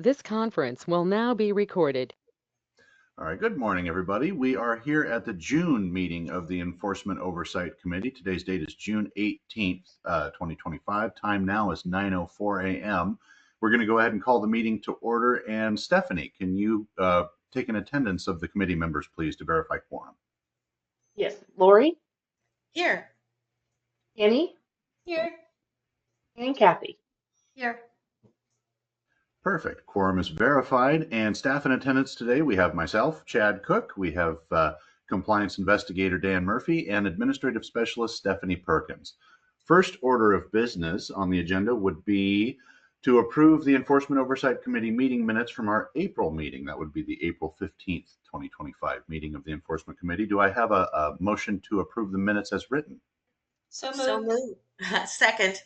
This conference will now be recorded. All right, good morning, everybody. We are here at the June meeting of the Enforcement Oversight Committee. Today's date is June 18th, 2025. Time now is 9:04 a.m. We're going to go ahead and call the meeting to order. And Stephanie, can you take an attendance of the committee members, please, to verify quorum? Yes. Lori? Here. Annie? Here. And Kathy? Here. Perfect. Quorum is verified. And staff in attendance today, we have myself, Chad Cook. We have Compliance Investigator Dan Murphy and Administrative Specialist Stephanie Perkins. First order of business on the agenda would be to approve the Enforcement Oversight Committee meeting minutes from our April meeting. That would be the April 15th, 2025 meeting of the Enforcement Committee. Do I have a motion to approve the minutes as written? So moved. Second.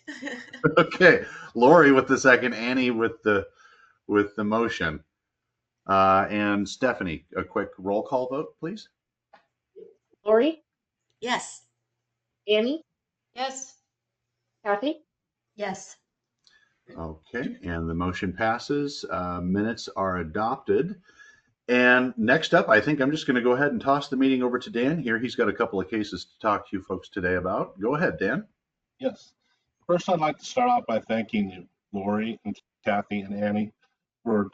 Okay, Lori with the second, Annie with the motion. And Stephanie, a quick roll call vote, please. Lori? Yes. Annie? Yes. Kathy? Yes. Okay, and the motion passes. Minutes are adopted. And next up, I think I'm just going to go ahead and toss the meeting over to Dan here. He's got a couple of cases to talk to you folks today about. Go ahead, Dan. Yes. First, I'd like to start off by thanking you, Lori and Kathy and Annie, for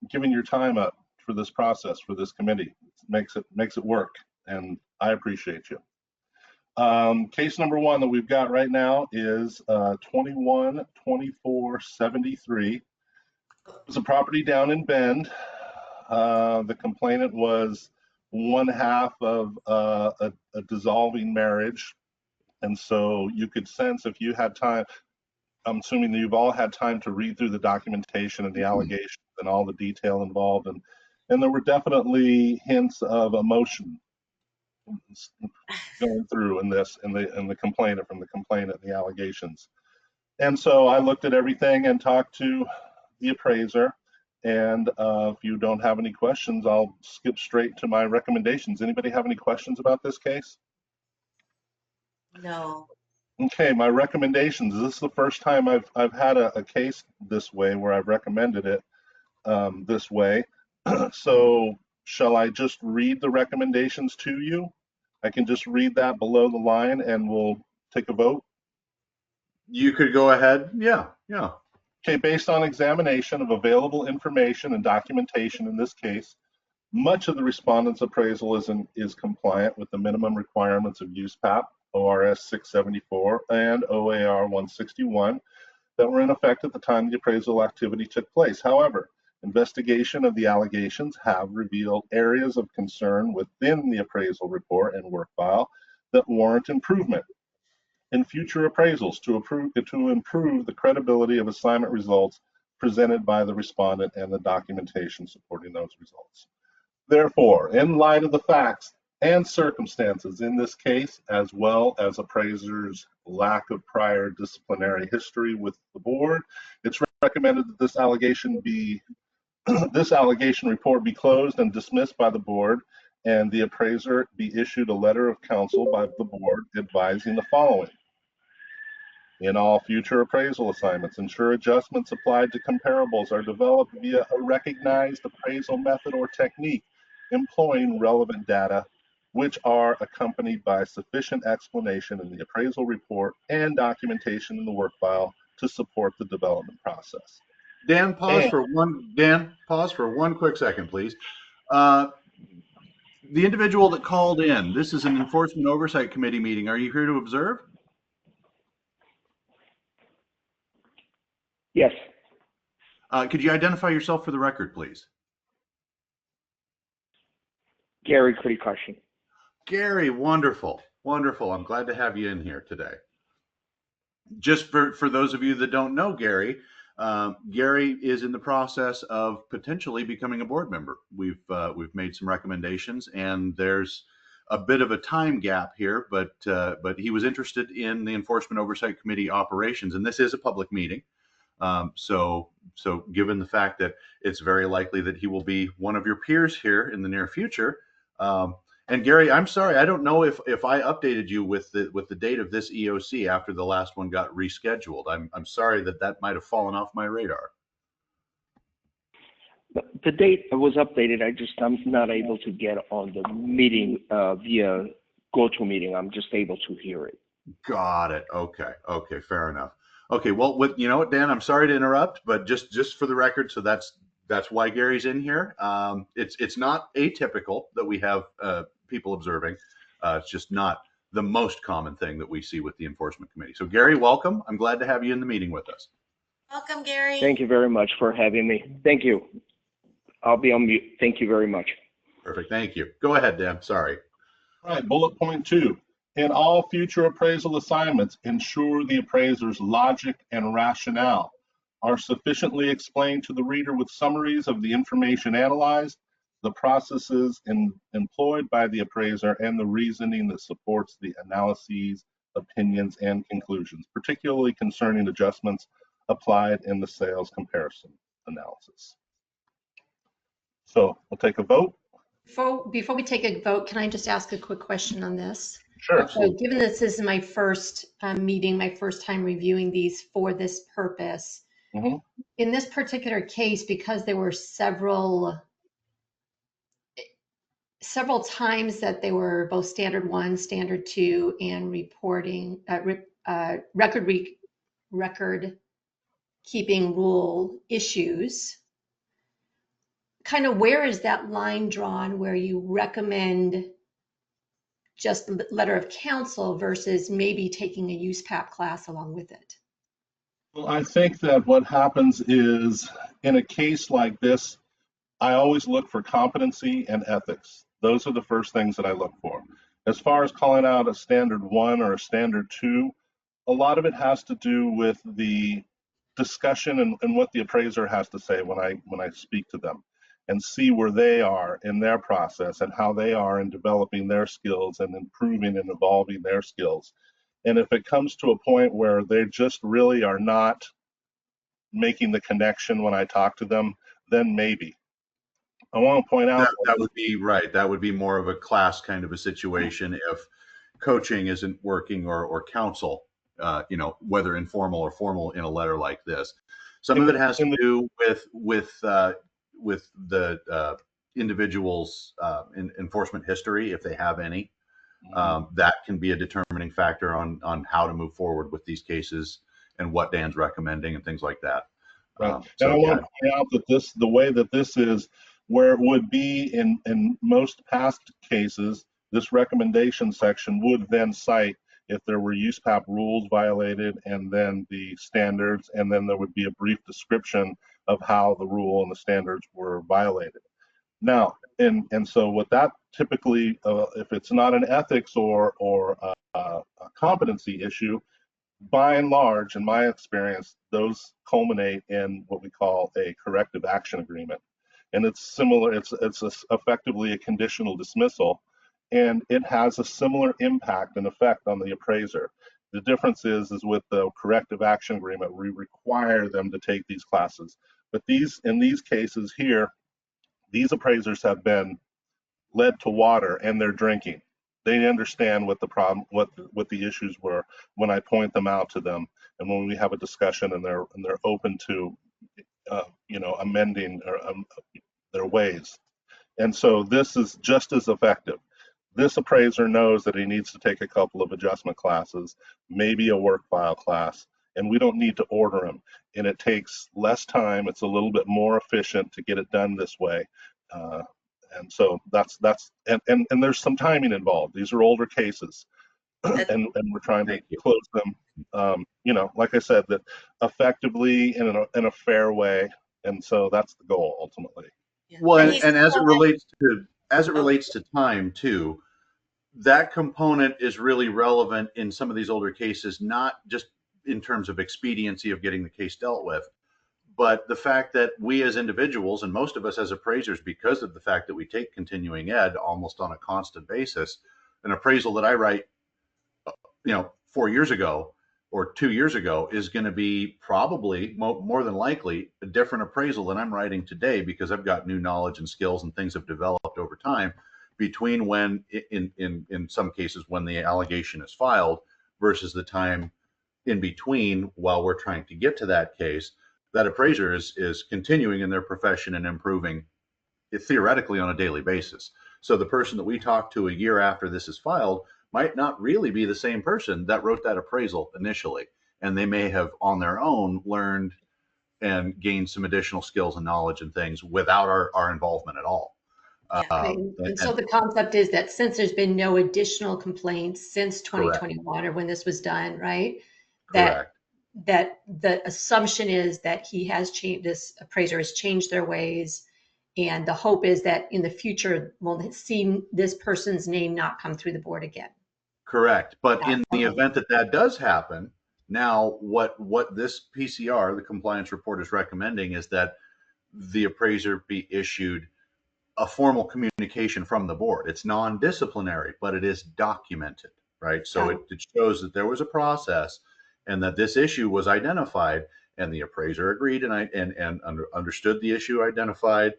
giving your time up for this process, for this committee. It makes it work, and I appreciate you. Case number one that we've got right now is 21-24-73. It's a property down in Bend. The complainant was one half of a dissolving marriage. And so you could sense, if you had time, I'm assuming that you've all had time to read through the documentation and the allegations and all the detail involved. And there were definitely hints of emotion going through in this, in the complainant, from the complainant, and the allegations. And so I looked at everything and talked to the appraiser. And if you don't have any questions, I'll skip straight to my recommendations. Anybody have any questions about this case? No. Okay, my recommendations. This is the first time I've had a case this way where I've recommended it this way. So shall I just read the recommendations to you? I can just read that below the line and we'll take a vote. You could go ahead. Yeah. Okay, based on examination of available information and documentation in this case, much of the respondent's appraisal is compliant with the minimum requirements of USPAP, ORS 674, and OAR 161 that were in effect at the time the appraisal activity took place. However, investigation of the allegations have revealed areas of concern within the appraisal report and work file that warrant improvement in future appraisals to improve the credibility of assignment results presented by the respondent and the documentation supporting those results. Therefore, in light of the facts and circumstances in this case, as well as appraiser's lack of prior disciplinary history with the board, it's recommended that this allegation report be closed and dismissed by the board, and the appraiser be issued a letter of counsel by the board advising the following. In all future appraisal assignments, ensure adjustments applied to comparables are developed via a recognized appraisal method or technique employing relevant data, which are accompanied by sufficient explanation in the appraisal report and documentation in the work file to support the development process. Dan, pause for one quick second, please. The individual that called in, this is an Enforcement Oversight Committee meeting. Are you here to observe? Yes. Could you identify yourself for the record, please? Gary Kritikoshi. Gary, wonderful. I'm glad to have you in here today. Just for those of you that don't know Gary, Gary is in the process of potentially becoming a board member. We've made some recommendations, and there's a bit of a time gap here, but he was interested in the Enforcement Oversight Committee operations, and this is a public meeting. So given the fact that it's very likely that he will be one of your peers here in the near future, and Gary, I'm sorry, I don't know if I updated you with the date of this EOC after the last one got rescheduled. I'm sorry that might have fallen off my radar. The date was updated. I'm not able to get on the meeting via GoToMeeting. I'm just able to hear it. Got it. Okay. Okay. Fair enough. Okay. Well, you know what, Dan, I'm sorry to interrupt, but just for the record, so that's why Gary's in here. It's not atypical that we have people observing. It's just not the most common thing that we see with the enforcement committee. So Gary, welcome. I'm glad to have you in the meeting with us. Welcome, Gary. Thank you very much for having me. Thank you. I'll be on mute. Thank you very much. Perfect. Thank you. Go ahead, Dan. Sorry. All right, bullet point 2. In all future appraisal assignments, ensure the appraiser's logic and rationale are sufficiently explained to the reader with summaries of the information analyzed, the processes employed by the appraiser, and the reasoning that supports the analyses, opinions, and conclusions, particularly concerning adjustments applied in the sales comparison analysis. So we'll take a vote. Before we take a vote, can I just ask a quick question on this? Sure. So given this is my first meeting, my first time reviewing these for this purpose, Mhm. in this particular case, because there were several times that they were both standard 1, standard 2, and reporting record keeping rule issues, kind of where is that line drawn where you recommend just letter of counsel versus maybe taking a USPAP class along with it? Well, I think that what happens is in a case like this, I always look for competency and ethics. Those are the first things that I look for. As far as calling out a standard 1 or a standard 2, a lot of it has to do with the discussion and what the appraiser has to say when I speak to them and see where they are in their process and how they are in developing their skills and improving and evolving their skills. And if it comes to a point where they just really are not making the connection when I talk to them, then maybe. I want to point out that would be right. That would be more of a class kind of a situation if coaching isn't working or counsel, whether informal or formal in a letter like this. Some of it has to do with the individual's enforcement history, if they have any. That can be a determining factor on how to move forward with these cases and what Dan's recommending and things like that. Right. And I want to point out that the way that this is, where it would be in most past cases, this recommendation section would then cite if there were USPAP rules violated and then the standards, and then there would be a brief description of how the rule and the standards were violated. Now, and so what that typically, if it's not an ethics or a competency issue, by and large, in my experience, those culminate in what we call a corrective action agreement. And it's similar, it's effectively a conditional dismissal, and it has a similar impact and effect on the appraiser. The difference is with the corrective action agreement, we require them to take these classes. But in these cases here, these appraisers have been led to water and they're drinking. They understand what the problem, what the issues were when I point them out to them, and when we have a discussion, and they're open to, amending their ways. And so this is just as effective. This appraiser knows that he needs to take a couple of adjustment classes, maybe a work file class, and we don't need to order them. And it takes less time. It's a little bit more efficient to get it done this way. And so that's and there's some timing involved. These are older cases, and we're trying to close them. Like I said, that effectively in a fair way. And so that's the goal ultimately. Yeah. Well, and as it relates to time too, that component is really relevant in some of these older cases, not just in terms of expediency of getting the case dealt with, but the fact that we as individuals, and most of us as appraisers, because of the fact that we take continuing ed almost on a constant basis, an appraisal that I write, 4 years ago or 2 years ago is going to be probably more than likely a different appraisal than I'm writing today, because I've got new knowledge and skills and things have developed over time between when, in some cases, when the allegation is filed versus the time in between while we're trying to get to that case. that appraiser is continuing in their profession and improving it theoretically on a daily basis. So the person that we talk to a year after this is filed might not really be the same person that wrote that appraisal initially. And they may have on their own learned and gained some additional skills and knowledge and things without our involvement at all. Yeah. And so the concept is that since there's been no additional complaints since Correct. 2021 or when this was done, right? Correct. That the assumption is that he has changed, this appraiser has changed their ways. And the hope is that in the future, we'll see this person's name not come through the board again. Correct. But Yeah, in the okay. event that that does happen, now what this PCR, the compliance report, is recommending is that the appraiser be issued a formal communication from the board. It's non-disciplinary, but it is documented, right? So it shows that there was a process and that this issue was identified, and the appraiser agreed and understood the issue identified.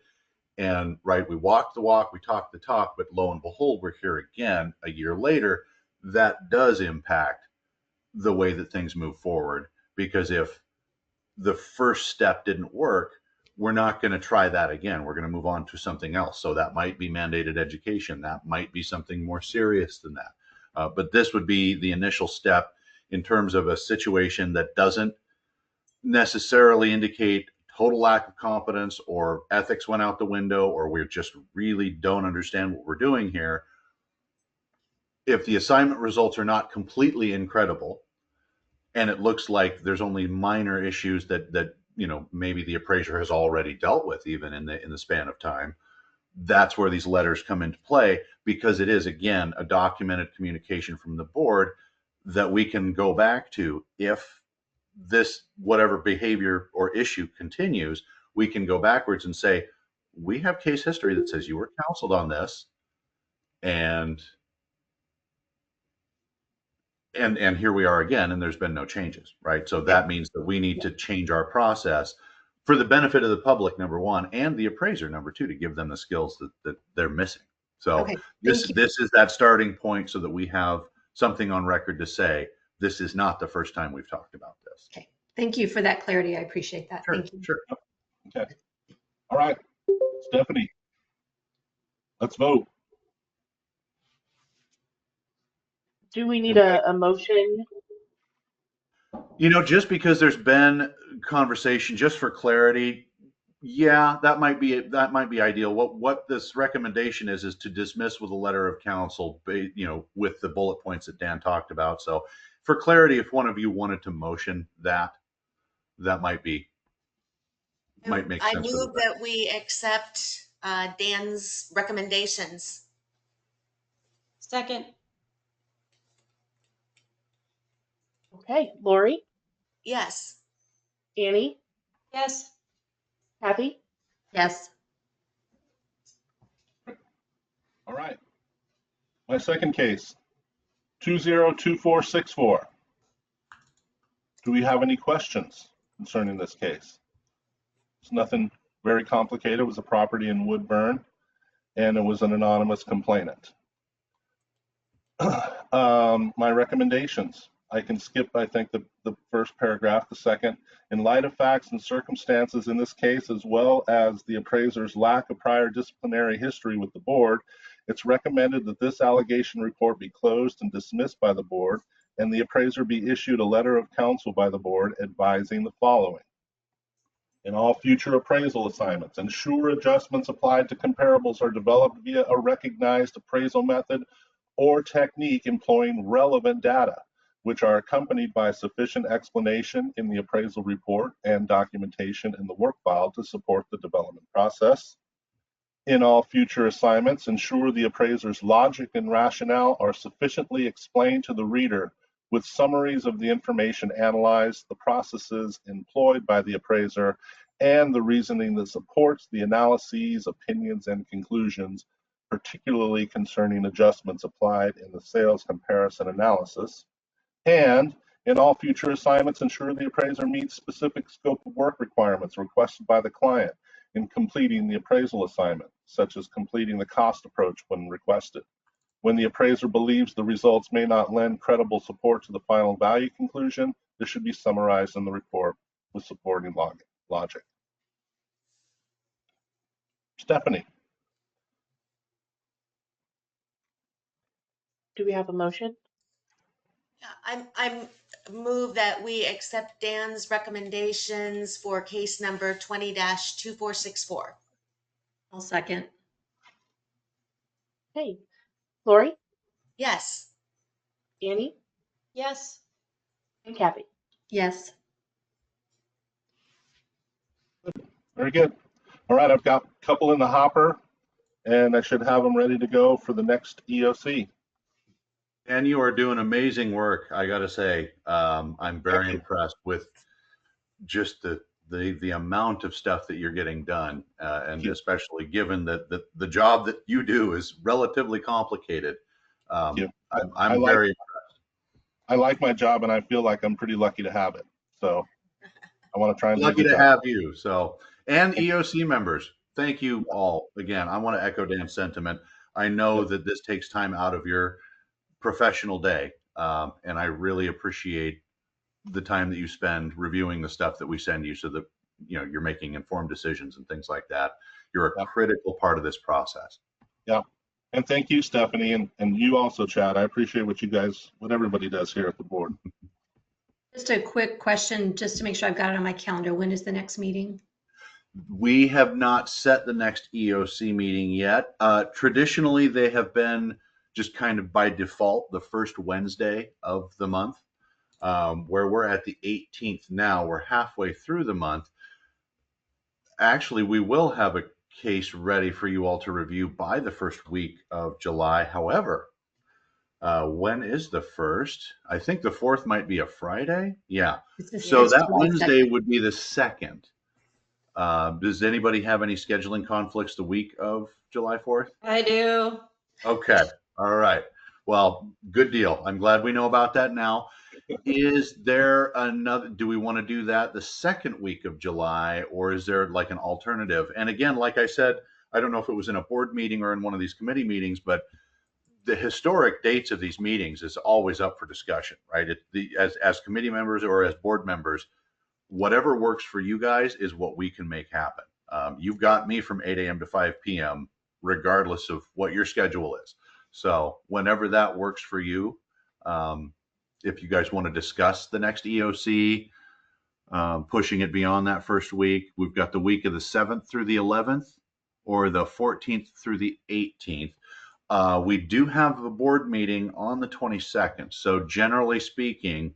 And right, we walked the walk, we talked the talk, but lo and behold, we're here again a year later. That does impact the way that things move forward, because if the first step didn't work, we're not going to try that again. We're going to move on to something else. So that might be mandated education. That might be something more serious than that. But this would be the initial step in terms of a situation that doesn't necessarily indicate total lack of competence or ethics went out the window or we just really don't understand what we're doing here. If the assignment results are not completely incredible and it looks like there's only minor issues that maybe the appraiser has already dealt with even in the span of time, that's where these letters come into play, because it is again a documented communication from the board that we can go back to. If this whatever behavior or issue continues, we can go backwards and say, we have case history that says you were counseled on this, and here we are again, and there's been no changes, right? So that means that we need to change our process for the benefit of the public, number one, and the appraiser, number two, to give them the skills that they're missing. So Okay, this is that starting point so that we have something on record to say, this is not the first time we've talked about this. Okay. Thank you for that clarity. I appreciate that. Sure, Thank you. sure. Okay. All right, Stephanie, let's vote. Do we need a motion? Just because there's been conversation, just for clarity, yeah, that might be ideal. What this recommendation is to dismiss with a letter of counsel, with the bullet points that Dan talked about. So for clarity, if one of you wanted to motion that might make sense. I move that we accept Dan's recommendations. Second. Okay, Lori, Yes. Annie, Yes. Kathy, Yes. All right. My second case, 202464. Do we have any questions concerning this case? It's nothing very complicated. It was a property in Woodburn, and it was an anonymous complainant. My recommendations. I can skip, I think, the first paragraph. The second, in light of facts and circumstances in this case, as well as the appraiser's lack of prior disciplinary history with the board, it's recommended that this allegation report be closed and dismissed by the board, and the appraiser be issued a letter of counsel by the board advising the following. In all future appraisal assignments, ensure adjustments applied to comparables are developed via a recognized appraisal method or technique employing relevant data, which are accompanied by sufficient explanation in the appraisal report and documentation in the work file to support the development process. In all future assignments, ensure the appraiser's logic and rationale are sufficiently explained to the reader with summaries of the information analyzed, the processes employed by the appraiser, and the reasoning that supports the analyses, opinions, and conclusions, particularly concerning adjustments applied in the sales comparison analysis. And in all future assignments, ensure the appraiser meets specific scope of work requirements requested by the client in completing the appraisal assignment, such as completing the cost approach when requested. When the appraiser believes the results may not lend credible support to the final value conclusion, this should be summarized in the report with supporting logic. Stephanie, Do we have a motion? Yeah, I'm move that we accept Dan's recommendations for case number 20-2464. I'll second. Hey, Lori, Yes. Annie, Yes. and Kathy. Yes. very good. All right, I've got a couple in the hopper, and I should have them ready to go for the next EOC. And you are doing amazing work. I got to say, I'm very impressed with just the amount of stuff that you're getting done, and especially given that the job that you do is relatively complicated. I'm very I like my job, and I feel like I'm pretty lucky to have it. So I want to try and do a lucky good to job. have you. So, and EOC members, thank you all again. I want to echo Dan's sentiment. I know that this takes time out of your professional day, and I really appreciate the time that you spend reviewing the stuff that we send you, so that you're making informed decisions and things like that. You're a critical part of this process. Yeah. And thank you, Stephanie, and you also, Chad. I appreciate what everybody does here at the board. Just a quick question, just to make sure I've got it on my calendar. When is the next meeting? We have not set the next EOC meeting yet. Traditionally, they have been just kind of by default the first Wednesday of the month. Where we're at the 18th now, we're halfway through the month. Actually, we will have a case ready for you all to review by the first week of July. However, when is the first? I think the 4th might be a Friday. Yeah. So that Wednesday would be the 2nd. Does anybody have any scheduling conflicts the week of July 4th? I do. Okay. All right. Well, good deal. I'm glad we know about that now. Is there do we want to do that the second week of July, or is there like an alternative? And again, like I said, I don't know if it was in a board meeting or in one of these committee meetings, but the historic dates of these meetings is always up for discussion, right? As committee members or as board members, whatever works for you guys is what we can make happen. You've got me from 8 a.m. to 5 p.m., regardless of what your schedule is. So whenever that works for you, if you guys want to discuss the next EOC, pushing it beyond that first week, we've got the week of the 7th through the 11th or the 14th through the 18th. We do have a board meeting on the 22nd. So generally speaking,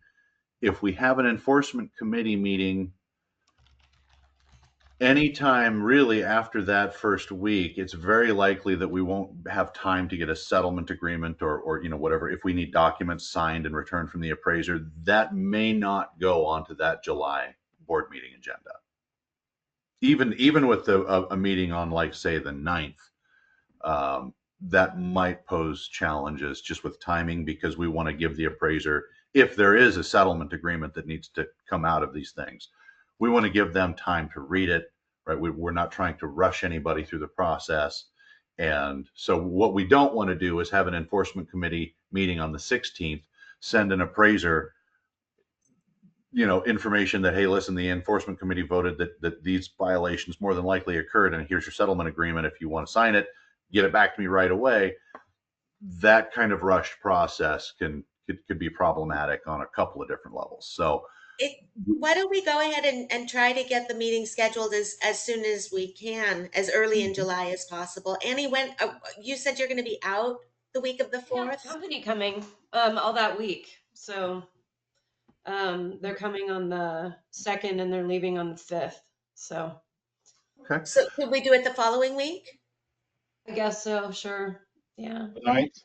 if we have an enforcement committee meeting anytime really after that first week, it's very likely that we won't have time to get a settlement agreement or whatever. If we need documents signed and returned from the appraiser, that may not go onto that July board meeting agenda. Even with a meeting on, like, say, the 9th, that might pose challenges just with timing, because we want to give the appraiser, if there is a settlement agreement that needs to come out of these things, we want to give them time to read it, right? We're not trying to rush anybody through the process. And so what we don't want to do is have an enforcement committee meeting on the 16th, send an appraiser, information that, hey, listen, the enforcement committee voted that these violations more than likely occurred, and here's your settlement agreement. If you want to sign it, get it back to me right away. That kind of rushed process could be problematic on a couple of different levels. So Why don't we go ahead and try to get the meeting scheduled as soon as we can, as early in July as possible. Annie, you said you're going to be out the week of the 4th? Yeah, company coming all that week. So they're coming on the 2nd and they're leaving on the 5th. So okay. So could we do it the following week? I guess so, sure. Yeah. The 9th?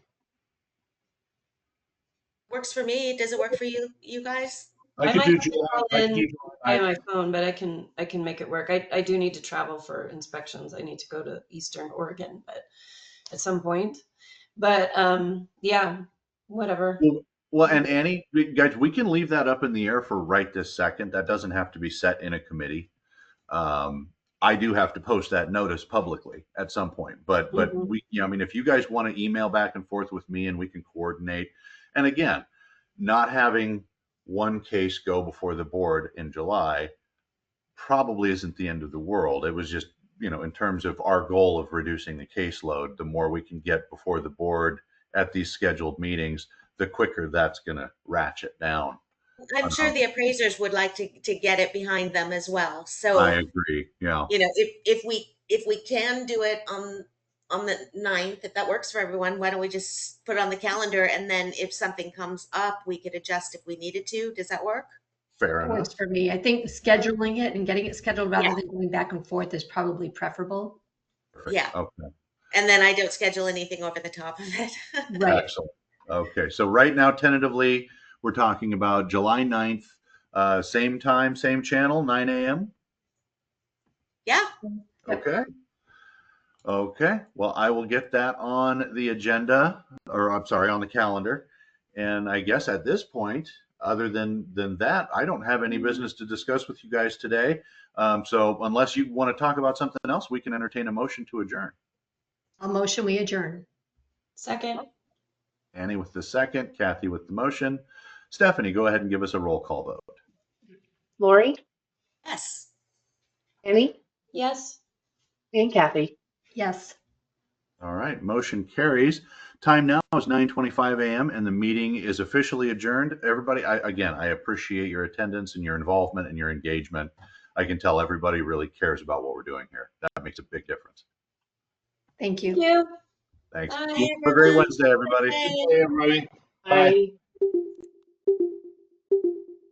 Works for me. Does it work for you guys? I could might do have to July. call I could in do by July. my phone, but I can make it work. I do need to travel for inspections. I need to go to Eastern Oregon, but at some point. But yeah, whatever. Well, and Annie, guys, we can leave that up in the air for right this second. That doesn't have to be set in a committee. I do have to post that notice publicly at some point, but we, if you guys want to email back and forth with me and we can coordinate. And again, not having one case go before the board in July probably isn't the end of the world. It was just, in terms of our goal of reducing the caseload, the more we can get before the board at these scheduled meetings, the quicker that's going to ratchet down. I'm sure the appraisers would like to get it behind them as well. So I agree. Yeah. if we can do it on the 9th, if that works for everyone, why don't we just put it on the calendar, and then if something comes up, we could adjust if we needed to. Does that work? Fair That enough. works for me. I think scheduling it and getting it scheduled rather Yeah. than going back and forth is probably preferable. Perfect. Yeah. Okay. And then I don't schedule anything over the top of it. Right. Excellent. Okay. So right now, tentatively, we're talking about July 9th, same time, same channel, 9 a.m. Yeah. Okay. Okay. Well, I will get that on the agenda, or I'm sorry, on the calendar. And I guess at this point, other than that, I don't have any business to discuss with you guys today. So unless you want to talk about something else, we can entertain a motion to adjourn. A motion, we adjourn. Second. Annie with the second, Kathy with the motion. Stephanie, go ahead and give us a roll call vote. Lori, Yes. Annie, Yes. and Kathy. Yes. All right, motion carries. Time now is 9:25 a.m. and the meeting is officially adjourned. Everybody, I appreciate your attendance and your involvement and your engagement. I can tell everybody really cares about what we're doing here. That makes a big difference. Thank you. Thank you. Thanks. Bye, Have a great everyone. Wednesday, everybody. Bye. Hey, everybody. Bye.